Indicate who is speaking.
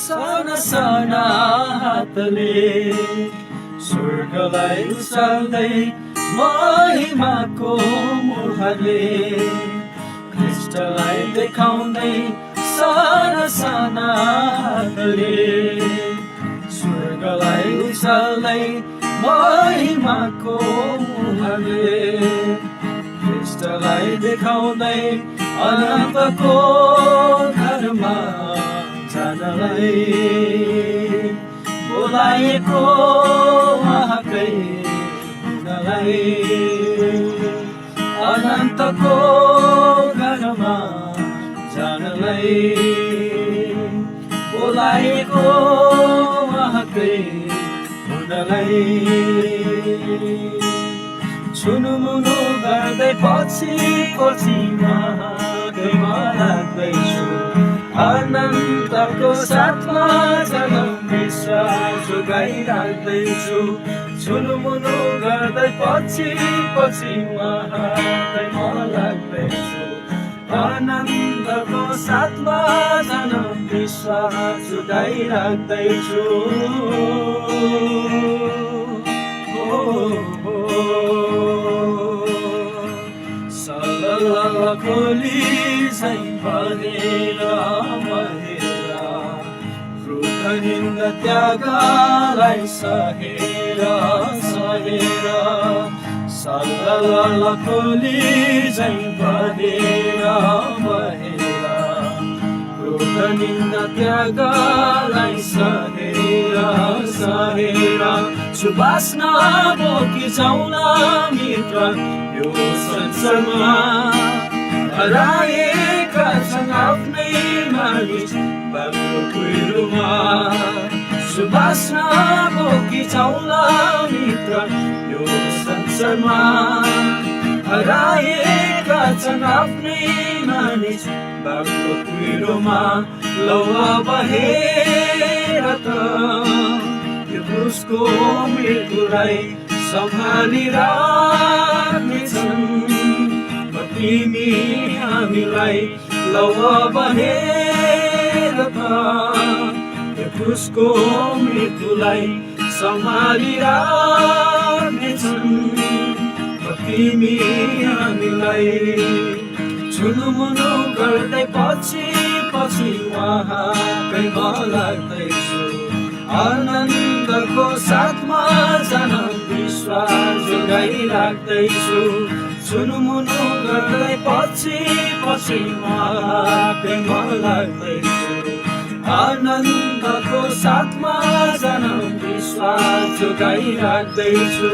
Speaker 1: साना साना हातले स्वर्गलाई उचाल्दै महिमाको मुहारले ख्रीष्टलाई देखाउँदै साना साना हातले स्वर्गलाई उचाल्दै महिमाको मुहारले ख्रीष्टलाई देखाउँदै अनन्तको घरमा जानलाई बोलाएको उहाँकै हुनलाई अनन्तको घरमा जानलाई बोलाएको उहाँकै हुनलाई छुनुमुनु गर्दै पछि उहाँकैमा लाग्दैछु अनन्तको साथमा जन्म विश्वास जोगाइराख्दैछु छुनुमुनु गर्दै पछि उहाँकैमा लाग्दैछु अनन्तको साथमा जन्म विश्वास जोगाइराख्दैछु खोली झै भरेर महेरा क्रोधनिन्द त्यागलाई सहेर सल्ल खोली झै भरेर महेरा क्रोधनिन्द त्यागलाई सहेर सुबास्न बोकी जाउला मित्र यो संसारमा हराएका छन् आफ्नै मानिस बाबुको कुहिरोमा सुबास्न बोकी जाउला मित्र यो संसारमा हराएका छन् आफ्नै मानिस बाबुको कुहिरोमा लौ बहेर त यो क्रुसको मृत्युलाई सम्हालिराख्नेछन् तिमी हामीलाई लौ बहेर त यो क्रुसको मृत्युलाई सम्हालिराख्नेछन् तिमी हामीलाई छुनुमुनु गर्दै पछि उहाँकैमा लाग्दैछु आनन्दको साथमा जन्म विश्वास जोगाइराख्दैछु छुनुमुनु गर्दै पछि उहाँकैमा लाग्दैछु आनन्दको साथमा जन्म विश्वास जोगाइराख्दैछु